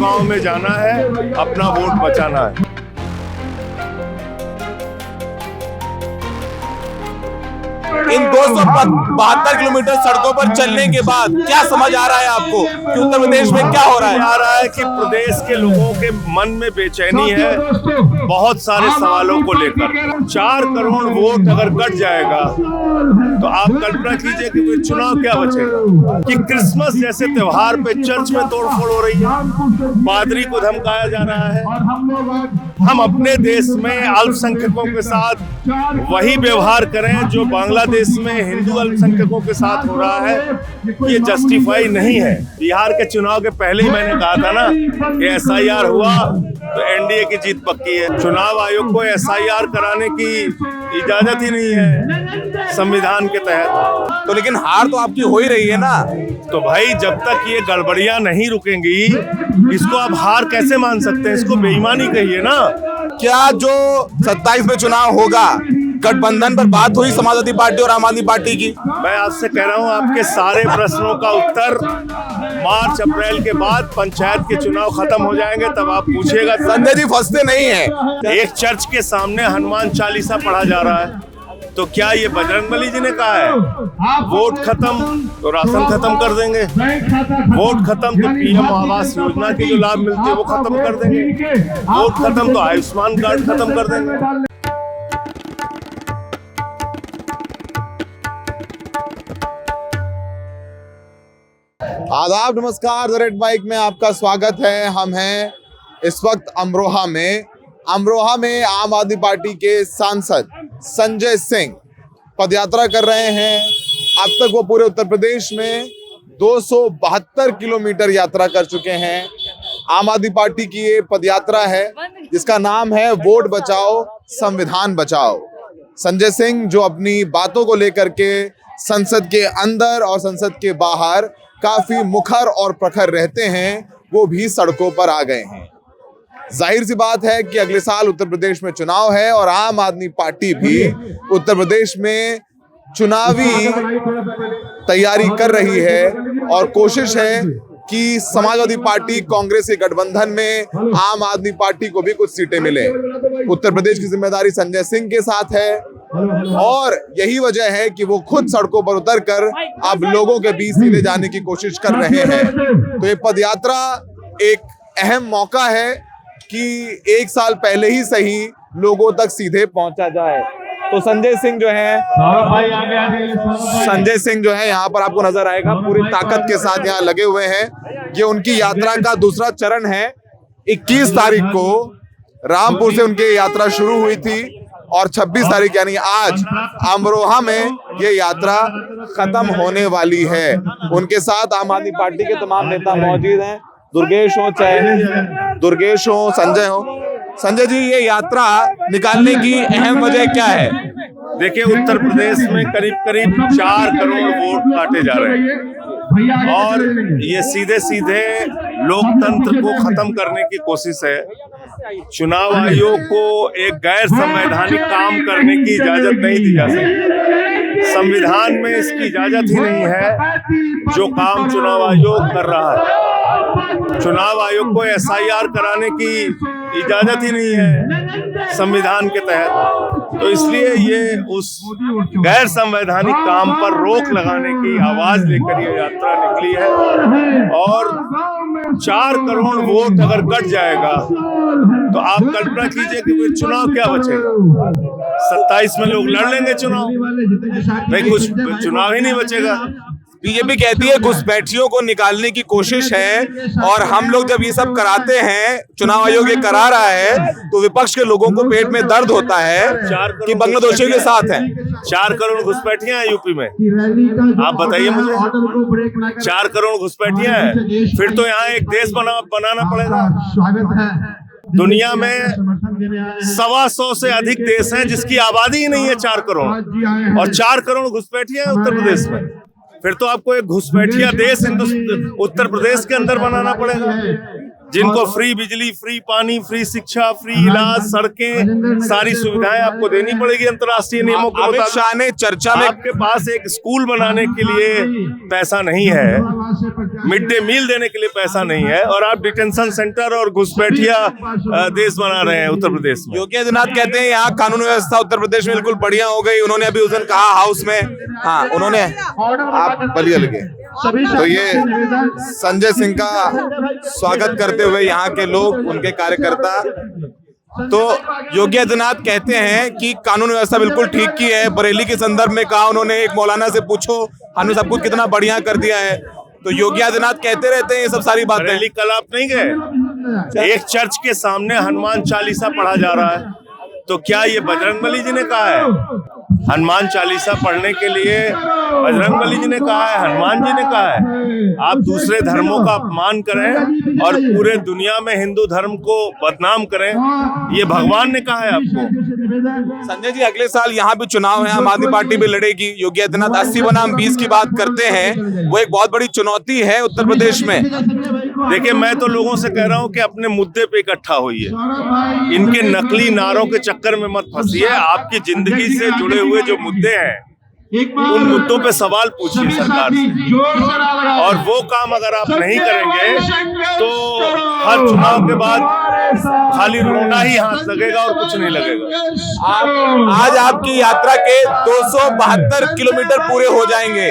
गांव में जाना है, अपना वोट बचाना है। इन 272 किलोमीटर सड़कों पर चलने के बाद क्या समझ आ रहा है आपको कि उत्तर प्रदेश में क्या हो रहा है? आ रहा है कि प्रदेश के लोगों के मन में बेचैनी है बहुत सारे सवालों को लेकर। 4 करोड़ वोट अगर कट जाएगा तो आप कल्पना कीजिए कि कोई चुनाव क्या बचेगा। कि क्रिसमस जैसे त्योहार पे चर्च में तोड़फोड़ हो रही है, पादरी को धमकाया जा रहा है। हम अपने देश में अल्पसंख्यकों के साथ वही व्यवहार करें जो बांग्लादेश में हिंदू अल्पसंख्यकों के साथ हो रहा है, ये जस्टिफाई नहीं है। बिहार के चुनाव के पहले ही मैंने कहा था ना कि SIR हुआ तो NDA की जीत पक्की है। चुनाव आयोग को SIR कराने की इजाजत ही नहीं है संविधान के तहत। तो लेकिन हार तो आपकी हो ही रही है ना। तो भाई जब तक ये गड़बड़ियां नहीं रुकेंगी इसको आप हार कैसे मान सकते हैं? इसको बेईमानी कहिए ना। क्या जो 27 में चुनाव होगा गठबंधन पर बात हुई समाजवादी पार्टी और आम आदमी पार्टी की? मैं आपसे कह रहा हूं आपके सारे प्रश्नों का उत्तर मार्च अप्रैल के बाद पंचायत के चुनाव खत्म हो जाएंगे तब आप पूछिएगा। संजय जी फंसते नहीं है। एक चर्च के सामने हनुमान चालीसा पढ़ा जा रहा है तो क्या ये बजरंगबली जी ने कहा है वोट खत्म तो राशन खत्म कर देंगे, वोट खत्म तो PM आवास योजना के जो लाभ मिलते हैं वो खत्म कर देंगे, वोट खत्म तो आयुष्मान कार्ड खत्म कर देंगे। आदाब, नमस्कार। द रेड बाइक में आपका स्वागत है। हम हैं इस वक्त अमरोहा में आम आदमी पार्टी के सांसद संजय सिंह पदयात्रा कर रहे हैं। अब तक वो पूरे उत्तर प्रदेश में 272 किलोमीटर यात्रा कर चुके हैं। आम आदमी पार्टी की ये पदयात्रा है जिसका नाम है वोट बचाओ संविधान बचाओ। संजय सिंह जो अपनी बातों को लेकर के संसद के अंदर और संसद के बाहर काफी मुखर और प्रखर रहते हैं, वो भी सड़कों पर आ गए हैं। जाहिर सी बात है कि अगले साल उत्तर प्रदेश में चुनाव है और आम आदमी पार्टी भी उत्तर प्रदेश में चुनावी तैयारी कर रही है और कोशिश है कि समाजवादी पार्टी कांग्रेस के गठबंधन में आम आदमी पार्टी को भी कुछ सीटें मिले। उत्तर प्रदेश की जिम्मेदारी संजय सिंह के साथ है और यही वजह है कि वो खुद सड़कों पर उतरकर अब लोगों के बीच सीधे जाने की कोशिश कर रहे हैं। तो ये पदयात्रा एक अहम मौका है कि 1 साल पहले ही सही लोगों तक सीधे पहुंचा जाए। तो संजय सिंह जो है यहाँ पर आपको नजर आएगा, पूरी ताकत के साथ यहाँ लगे हुए हैं। ये उनकी यात्रा का दूसरा चरण है। 21 तारीख को रामपुर से उनकी यात्रा शुरू हुई थी और 26 तारीख यानी आज अमरोहा में ये यात्रा खत्म होने वाली है। उनके साथ आम आदमी पार्टी के तमाम नेता मौजूद हैं। दुर्गेश हो, संजय हो। संजय जी, ये यात्रा निकालने की अहम वजह क्या है? देखिए, उत्तर प्रदेश में करीब 4 करोड़ वोट काटे जा रहे हैं और ये सीधे सीधे लोकतंत्र को खत्म करने की कोशिश है। चुनाव आयोग को एक गैर संवैधानिक काम करने की इजाजत नहीं दी जा सकती। संविधान में इसकी इजाजत ही नहीं है जो काम चुनाव आयोग कर रहा है। चुनाव आयोग को SIR कराने की इजाजत ही नहीं है संविधान के तहत। तो इसलिए ये उस गैर संवैधानिक काम पर रोक लगाने की आवाज लेकर ये यात्रा निकली है और 4 करोड़ वोट अगर कट जाएगा तो आप कल्पना कीजिए कि कोई चुनाव क्या बचेगा। 27 में लोग लड़ लेंगे चुनाव, भाई कुछ चुनाव ही नहीं बचेगा। बीजेपी कहती है घुसपैठियों को निकालने की कोशिश है और हम लोग जब ये सब कराते हैं, चुनाव आयोग ये करा रहा है, तो विपक्ष के लोगों को पेट में दर्द होता है कि बांग्लादेशियों के साथ हैं। 4 करोड़ घुसपैठियां हैं यूपी में, आप बताइए मुझे। 4 करोड़ घुसपैठियां हैं, फिर तो यहाँ एक देश बनाना पड़ेगा। दुनिया में 125 से अधिक देश हैं जिसकी आबादी ही नहीं है 4 करोड़ और 4 करोड़ घुसपैठियां हैं उत्तर प्रदेश में। फिर तो आपको एक घुसपैठिया देश उत्तर प्रदेश के अंदर बनाना पड़ेगा। जिनको फ्री बिजली, फ्री पानी, फ्री शिक्षा, फ्री इलाज, सड़कें, सारी सुविधाएं आपको देनी पड़ेगी अंतर्राष्ट्रीय नियमों के अमित मुताबिक। शाह ने चर्चा में आपके पास एक स्कूल बनाने के लिए पैसा नहीं है, मिड डे मील देने के लिए पैसा नहीं है, और आप डिटेंशन सेंटर और घुसपैठिया देश बना रहे हैं उत्तर प्रदेश में। योगी आदित्यनाथ कहते हैं यहाँ कानून व्यवस्था उत्तर प्रदेश में बिल्कुल बढ़िया हो गई। उन्होंने अभी उस दिन कहा हाउस में, हाँ उन्होंने, आप बलिया लगे, तो ये संजय सिंह का स्वागत करते हुए यहाँ के लोग, उनके कार्यकर्ता, तो योगी आदित्यनाथ कहते हैं कि कानून व्यवस्था बिल्कुल ठीक की है। बरेली के संदर्भ में कहा उन्होंने, एक मौलाना से पूछो हमने सब कुछ कितना बढ़िया कर दिया है। तो योगी आदित्यनाथ कहते रहते हैं ये सब सारी बातें। बरेली कल आप नहीं गए? एक चर्च के सामने हनुमान चालीसा पढ़ा जा रहा है, तो क्या ये बजरंगबली जी ने कहा है? हनुमान चालीसा पढ़ने के लिए बजरंगबली जी ने कहा है, हनुमान जी ने कहा है? आप दूसरे धर्मों का अपमान करें और पूरे दुनिया में हिंदू धर्म को बदनाम करें, ये भगवान ने कहा है आपको? संजय जी, अगले साल यहाँ भी चुनाव है, आम आदमी पार्टी भी लड़ेगी। योगी आदित्यनाथ 80 बनाम 20 की बात करते हैं, वो एक बहुत बड़ी चुनौती है उत्तर प्रदेश में। देखिए, मैं तो लोगों से कह रहा हूं कि अपने मुद्दे पे इकट्ठा होइए, इनके नकली नारों के चक्कर में मत फंसिए। आपकी जिंदगी से जुड़े हुए जो मुद्दे हैं, उन मुद्दों पे सवाल पूछिए सरकार से, और वो काम अगर आप नहीं करेंगे तो हर चुनाव के बाद खाली रोना ही हाथ लगेगा और कुछ नहीं लगेगा। आज आपकी यात्रा के 272 किलोमीटर पूरे हो जाएंगे।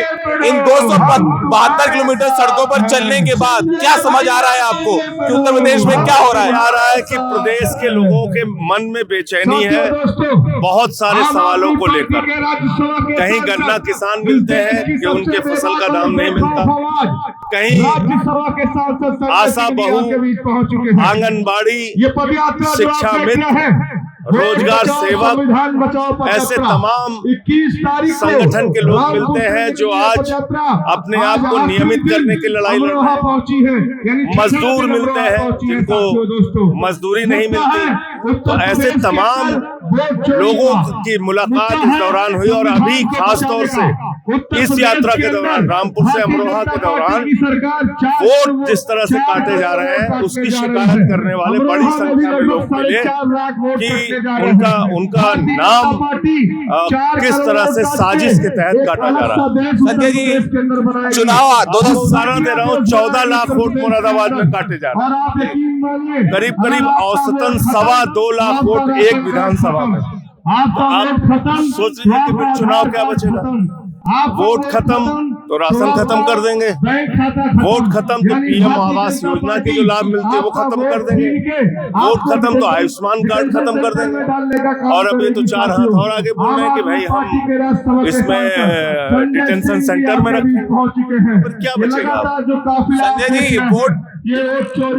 इन 272 किलोमीटर सड़कों पर चलने के बाद क्या समझ आ रहा है आपको कि उत्तर प्रदेश में क्या हो रहा है? आ रहा है कि प्रदेश के लोगों के मन में बेचैनी है बहुत सारे सवालों को लेकर। कहीं गन्ना किसान मिलते हैं कि उनके फसल का दाम नहीं मिलता, कहीं आशा बहु, आंगनबाड़ी, शिक्षा मित्र, रोजगार सेवक, ऐसे तमाम संगठन के लोग मिलते हैं जो आज अपने आप को नियमित करने की लड़ाई लड़ रहे हैं। मजदूर मिलते हैं जिनको मजदूरी नहीं मिलती। तो ऐसे तमाम लोगों की मुलाकात इस दौरान हुई, और अभी खास तौर से इस यात्रा के दौरान, रामपुर से अमरोहा के दौरान, वोट जिस तरह से काटे जा रहे हैं उसकी शिकायत करने वाले बड़ी संख्या में लोग मिले कि उनका नाम किस तरह से साजिश के तहत काटा जा रहा है। संजय जी, चुनाव उदाहरण दे रहा हूँ, 14 लाख वोट मुरादाबाद में काटे जा रहे हैं, करीब करीब औसतन 2.25 लाख वोट एक विधानसभा में। आप सोच लीजिए कि फिर चुनाव क्या बचेगा? वोट खत्म तो राशन खत्म कर देंगे, वोट खत्म तो पीएम आवास योजना के जो लाभ मिलते हैं वो खत्म कर देंगे, वोट खत्म तो आयुष्मान कार्ड खत्म कर देंगे, और अब ये तो 4 हाथ और आगे बोल रहे हैं कि भाई हम इसमें डिटेंशन सेंटर में रखें। फिर क्या बचेगा? संजय जी, वोट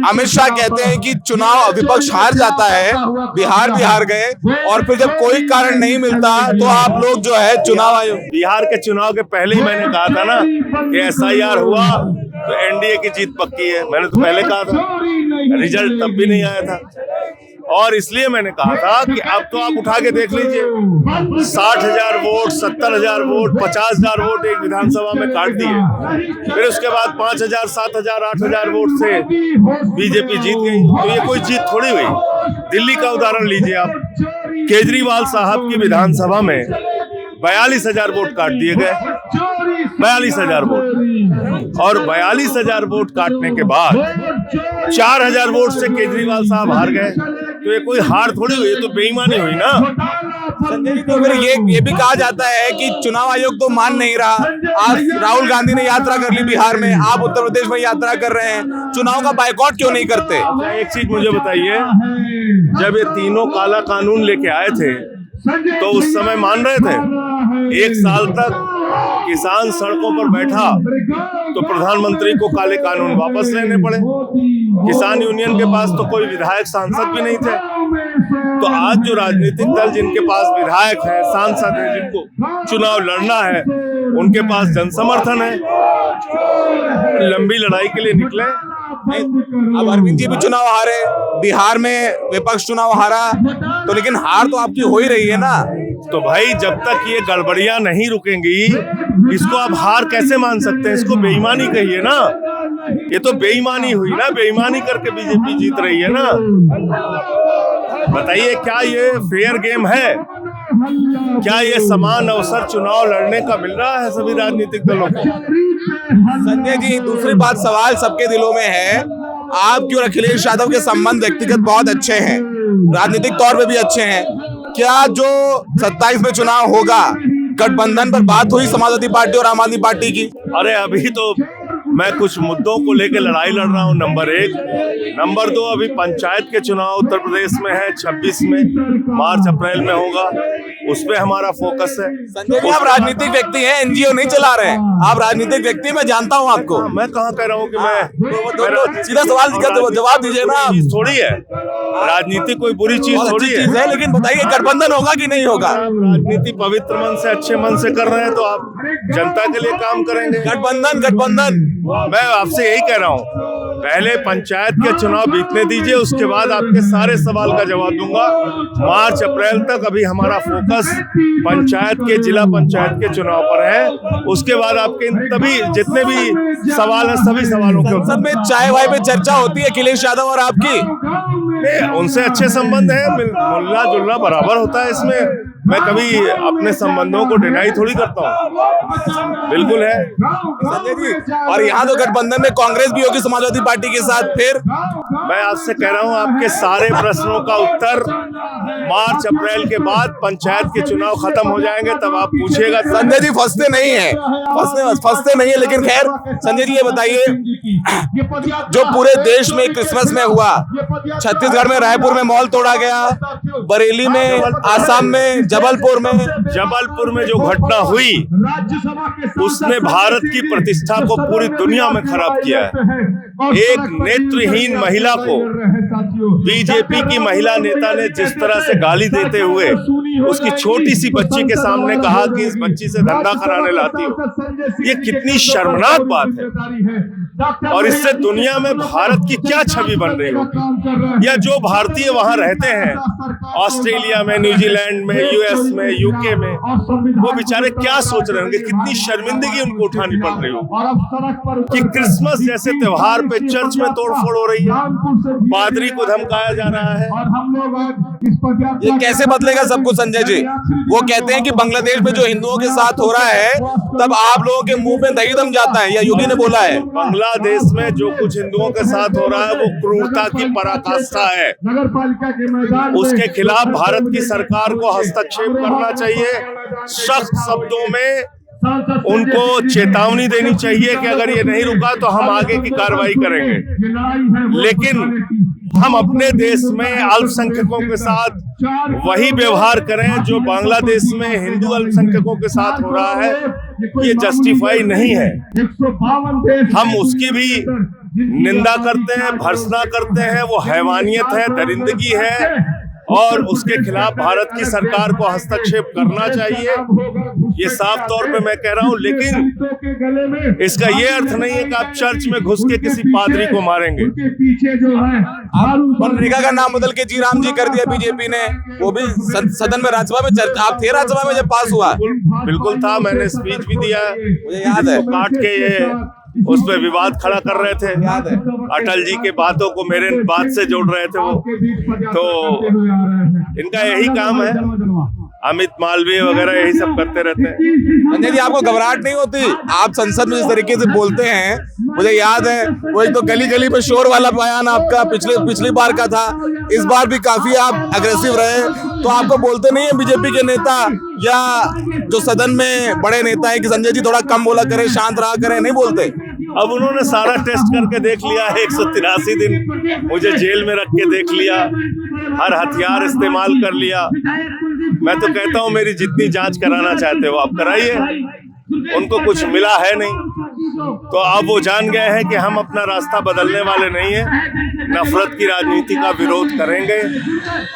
अमित शाह कहते हैं कि चुनाव विपक्ष हार जाता है, बिहार भी हार गए, और फिर जब कोई कारण नहीं मिलता तो आप लोग जो है चुनाव आयोग। बिहार के चुनाव के पहले ही मैंने कहा था ना कि SIR हुआ तो एनडीए की जीत पक्की है। मैंने तो पहले कहा था, रिजल्ट तब भी नहीं आया था, और इसलिए मैंने कहा था कि अब तो आप उठा के देख लीजिए, 60,000 वोट, 70,000 वोट, 50,000 वोट एक विधानसभा में काट दिए। फिर उसके बाद 5,000, 7,000, 8,000 वोट से बीजेपी जीत गई। तो ये कोई जीत थोड़ी हुई। दिल्ली का उदाहरण लीजिए आप, केजरीवाल साहब की विधानसभा में 42,000 वोट काट दिए गए, 42,000 वोट, और 42,000 वोट काटने के बाद 4,000 वोट से केजरीवाल साहब हार गए। तो ये कोई हार थोड़ी हुई, ये तो बेईमानी हुई ना। संजय जी, तो फिर ये भी कहा जाता है कि चुनाव आयोग तो मान नहीं रहा। आज राहुल गांधी ने यात्रा कर ली बिहार में, आप उत्तर प्रदेश में यात्रा कर रहे हैं, चुनाव का बायकॉट क्यों नहीं करते? एक चीज मुझे बताइए, जब ये तीनों काला कानून लेके आए थे तो उस समय मान रहे थे? 1 साल तक किसान सड़कों पर बैठा तो प्रधानमंत्री को काले कानून वापस लेने पड़े। किसान यूनियन के पास तो कोई विधायक सांसद भी नहीं थे। तो आज जो राजनीतिक दल जिनके पास विधायक है, सांसद है, जिनको चुनाव लड़ना है, उनके पास जनसमर्थन है, लंबी लड़ाई के लिए निकले। अब अरविंद जी भी चुनाव हारे, बिहार में विपक्ष चुनाव हारा, तो लेकिन हार तो आपकी हो ही रही है ना। तो भाई, जब तक ये गड़बड़ियां नहीं रुकेंगी, इसको आप हार कैसे मान सकते हैं? इसको बेईमानी कहिए ना। ये तो बेईमानी हुई ना, बेईमानी करके बीजेपी जीत रही है ना। बताइए क्या ये फेयर गेम है? क्या ये समान अवसर चुनाव लड़ने का मिल रहा है सभी राजनीतिक दलों को? संजय जी, दूसरी बात, सवाल सबके दिलों में है, आपके और अखिलेश यादव के संबंध व्यक्तिगत बहुत अच्छे हैं, राजनीतिक तौर पे भी अच्छे हैं। क्या जो 27 में चुनाव होगा, गठबंधन पर बात हुई समाजवादी पार्टी और आम आदमी पार्टी की? अरे अभी तो मैं कुछ मुद्दों को लेकर लड़ाई लड़ रहा हूँ, नंबर 1। नंबर 2, अभी पंचायत के चुनाव उत्तर प्रदेश में है, 26 में, मार्च अप्रैल में होगा, उस पे हमारा फोकस है। संजय जी, आप राजनीतिक व्यक्ति हैं, एनजीओ नहीं चला रहे हैं, आप राजनीतिक व्यक्ति, मैं जानता हूं आपको। मैं कहाँ कह रहा हूँ कि मैं सीधा सवाल जवाब दीजिए ना। थोड़ी है राजनीति, कोई बुरी चीज थोड़ी है, लेकिन बताइए गठबंधन होगा कि नहीं होगा? राजनीति पवित्र मन से, अच्छे मन से कर रहे हैं तो आप जनता के लिए काम करेंगे। गठबंधन मैं आपसे यही कह रहा हूँ, पहले पंचायत के चुनाव बीतने दीजिए, उसके बाद आपके सारे सवाल का जवाब दूंगा। मार्च अप्रैल तक अभी हमारा फोकस पंचायत के, जिला पंचायत के चुनाव पर है। उसके बाद आपके तभी जितने भी सवाल हैं, सभी सवालों के संसद में चाय वाय पे चर्चा होती है अखिलेश यादव और आपकी? उनसे अच्छे संबंध है, मिलना जुलना बराबर होता है। इसमें मैं कभी अपने संबंधों को डिनाई थोड़ी करता हूँ, बिल्कुल है। संजय जी, और यहाँ तो गठबंधन में कांग्रेस भी होगी समाजवादी पार्टी के साथ। फिर मैं आपसे कह रहा हूँ, आपके सारे प्रश्नों का उत्तर मार्च अप्रैल के बाद पंचायत के चुनाव खत्म हो जाएंगे, तब आप पूछिएगा। संजय जी, फंसते नहीं है, लेकिन खैर संजय जी, ये बताइए, जो पूरे देश में क्रिसमस में हुआ, छत्तीसगढ़ में रायपुर में मॉल तोड़ा गया, बरेली में, आसाम में, जबलपुर में जो घटना हुई, उसने भारत की प्रतिष्ठा को पूरी दुनिया में खराब किया है। एक नेत्रहीन महिला को बीजेपी की महिला नेता ने जिस तरह से गाली देते हुए उसकी छोटी सी बच्ची के सामने कहा कि इस बच्ची से धंधा कराने लाती हो, ये कितनी शर्मनाक बात है। और इससे दुनिया में भारत की क्या छवि बन रही होगी? या जो भारतीय वहां रहते हैं, ऑस्ट्रेलिया में, न्यूजीलैंड में, यूएस में, यूके में, वो बेचारे क्या सोच रहे होंगे? कितनी शर्मिंदगी उनको उठानी पड़ रही हो कि क्रिसमस जैसे त्योहार पे चर्च में तोड़फोड़ हो रही है, पादरी को धमकाया जा रहा है। ये कैसे बदलेगा सब कुछ संजय जी? वो कहते हैं कि बांग्लादेश में जो हिंदुओं के साथ हो रहा है, तब आप लोगों के मुंह में दही दम जाता है, या योगी ने बोला है। बांग्लादेश में जो कुछ हिंदुओं के साथ हो रहा है वो क्रूरता की पराकाष्ठा है। उसके खिलाफ भारत की सरकार को हस्तक्षेप करना चाहिए, सख्त शब्दों में उनको चेतावनी देनी चाहिए कि अगर ये नहीं रुका तो हम आगे की कार्रवाई करेंगे। लेकिन हम अपने देश में अल्पसंख्यकों के साथ वही व्यवहार करें जो बांग्लादेश में हिंदू अल्पसंख्यकों के साथ हो रहा है, ये जस्टिफाई नहीं है। हम उसकी भी निंदा करते हैं, भर्त्सना करते हैं, वो हैवानियत है, दरिंदगी है, और उसके खिलाफ भारत की सरकार को हस्तक्षेप करना चाहिए, ये साफ तौर पे मैं कह रहा हूं। लेकिन इसका ये अर्थ नहीं है कि आप चर्च में घुस के किसी पादरी को मारेंगे। मनरेगा का नाम बदल के जी राम जी कर दिया बीजेपी ने, वो भी सदन में, राज्यसभा में चर्चा। आप थे राज्यसभा में जब पास हुआ? बिल्कुल था, मैंने स्पीच भी दिया, मुझे याद है। काट के ये उस पर विवाद खड़ा कर रहे थे, अटल जी के बातों को मेरे बात से जोड़ रहे थे वो। तो इनका यही काम है, अमित मालवीय वगैरह यही सब करते रहते हैं। संजय जी, आपको घबराहट नहीं होती? आप संसद में जिस तरीके से बोलते हैं, मुझे याद है वो एक तो गली गली में शोर वाला बयान आपका पिछली बार का था, इस बार भी काफी आप अग्रेसिव रहे। तो आपको बोलते नहीं है बीजेपी के नेता या जो सदन में बड़े नेता है कि संजय जी थोड़ा कम बोला करें, शांत रहा करें, नहीं बोलते? अब उन्होंने सारा टेस्ट करके देख लिया है, 183 दिन मुझे जेल में रख के देख लिया, हर हथियार इस्तेमाल कर लिया। मैं तो कहता हूँ मेरी जितनी जांच कराना चाहते हो आप कराइए, उनको कुछ मिला है नहीं। तो अब वो जान गए हैं कि हम अपना रास्ता बदलने वाले नहीं है, नफरत की राजनीति का विरोध करेंगे,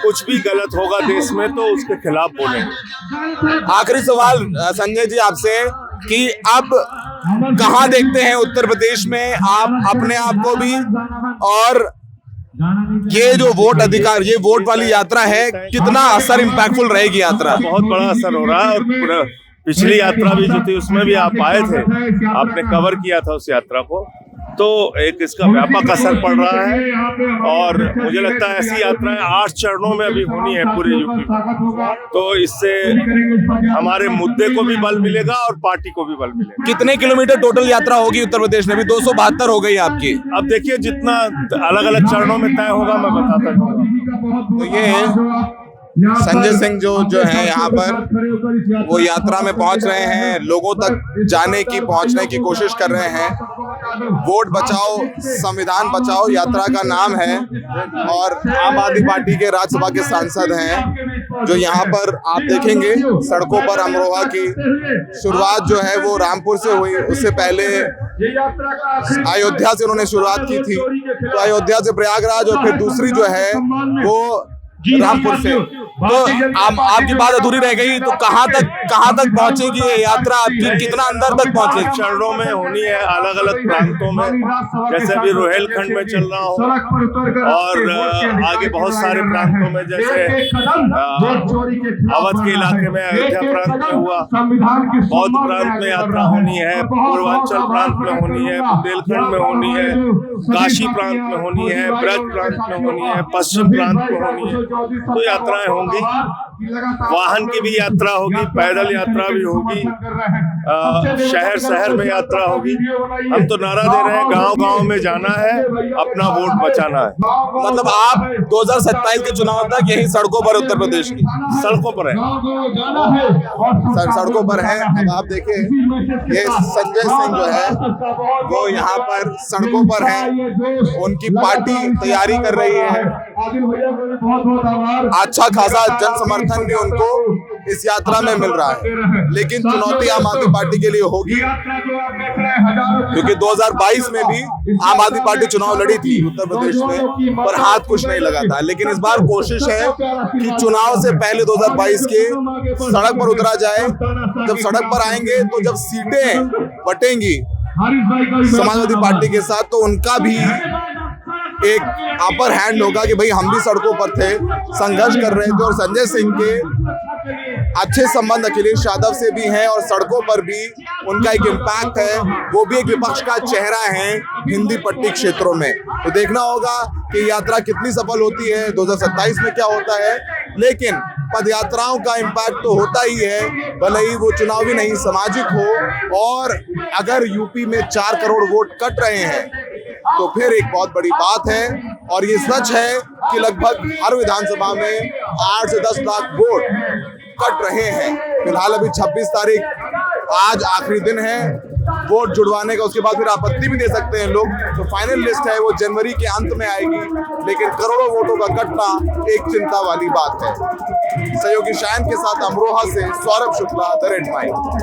कुछ भी गलत होगा देश में तो उसके खिलाफ बोलेंगे। आखिरी सवाल संजय जी आपसे कि अब कहाँ देखते हैं उत्तर प्रदेश में आप अपने आप को भी, और ये जो वोट अधिकार, ये वोट वाली यात्रा है, कितना असर इम्पैक्टफुल रहेगी यात्रा? बहुत बड़ा असर हो रहा है, और पूरा पिछली यात्रा भी जो थी उसमें भी आप आए थे, आपने कवर किया था उस यात्रा को। तो एक इसका व्यापक असर पड़ रहा है और मुझे लगता है ऐसी यात्राएं 8 चरणों में अभी होनी है पूरे यूपी में। तो इससे हमारे मुद्दे को भी बल मिलेगा और पार्टी को भी बल मिलेगा। कितने किलोमीटर टोटल यात्रा होगी उत्तर प्रदेश में? भी 272 हो गई आपकी। अब देखिए जितना अलग अलग चरणों में तय होगा मैं बताता जाऊंगा। तो ये संजय सिंह जो है यहाँ पर वो यात्रा में पहुंच रहे हैं, लोगों तक पहुंचने की कोशिश कर रहे हैं। वोट बचाओ संविधान बचाओ यात्रा का नाम है और आम आदमी पार्टी के राज्यसभा के सांसद हैं जो यहाँ पर आप देखेंगे सड़कों पर अमरोहा की शुरुआत जो है वो रामपुर से हुई। उससे पहले अयोध्या से उन्होंने शुरुआत की थी, तो अयोध्या से प्रयागराज और फिर दूसरी जो है वो रामपुर से। तो आपकी बात अधूरी रह गई, तो कहाँ तक पहुंचेगी ये यात्रा आपकी? कितना अंदर तक पहुंचेगी? चरणों में होनी है, अलग अलग प्रांतों में, जैसे अभी रोहेलखंड में चल रहा हो और आगे बहुत सारे प्रांतों में, जैसे अवध के इलाके में अयोध्या प्रांत में हुआ, बौद्ध प्रांत में यात्रा होनी है, पूर्वांचल प्रांत में होनी है, बुंदेलखंड में होनी है, काशी प्रांत में होनी है, ब्रज प्रांत में होनी है, पश्चिम प्रांत में होनी है। तो यात्राएं होंगी, वाहन की भी यात्रा होगी, पैदल यात्रा भी होगी, शहर शहर में यात्रा होगी। हम तो नारा दे रहे हैं गांव-गांव में जाना है, अपना वोट बचाना है। मतलब आप 2027 के चुनाव तक यही सड़कों पर उत्तर प्रदेश की सड़कों पर है, सड़कों पर है। अब आप देखिए ये संजय सिंह जो है वो यहाँ पर सड़कों पर है, उनकी पार्टी तैयारी कर रही है। अच्छा खासा जन समर्थन भी उनको इस यात्रा में मिल रहा है, लेकिन चुनौती आम आदमी पार्टी के लिए होगी क्योंकि 2022 में भी आम आदमी पार्टी चुनाव लड़ी थी उत्तर प्रदेश में, पर हाथ कुछ नहीं लगा था। लेकिन इस बार कोशिश है कि चुनाव से पहले 2022 के सड़क पर उतरा जाए। जब सड़क पर आएंगे तो जब सीटें बटेंगी समाजवादी पार्टी के साथ, तो उनका भी एक अपर हैंड होगा कि भाई हम भी सड़कों पर थे, संघर्ष कर रहे थे। और संजय सिंह के अच्छे संबंध अखिलेश यादव से भी हैं और सड़कों पर भी उनका एक इम्पैक्ट है, वो भी एक विपक्ष का चेहरा है हिंदी पट्टी क्षेत्रों में। तो देखना होगा कि यात्रा कितनी सफल होती है, 2027 में क्या होता है। लेकिन पदयात्राओं का इम्पैक्ट तो होता ही है, भले ही वो चुनावी नहीं सामाजिक हो। और अगर यूपी में 4 करोड़ वोट कट रहे हैं तो फिर एक बहुत बड़ी बात है। और ये सच है कि लगभग हर विधानसभा में 8 से 10 लाख वोट कट रहे हैं। फिलहाल अभी 26 तारीख आज आखिरी दिन है वोट जुड़वाने का, उसके बाद फिर आपत्ति भी दे सकते हैं लोग। तो फाइनल लिस्ट है वो जनवरी के अंत में आएगी, लेकिन करोड़ों वोटों का कटना एक चिंता वाली बात है। सहयोगी शायन के साथ अमरोहा से Saurabh Shukla, the red mic.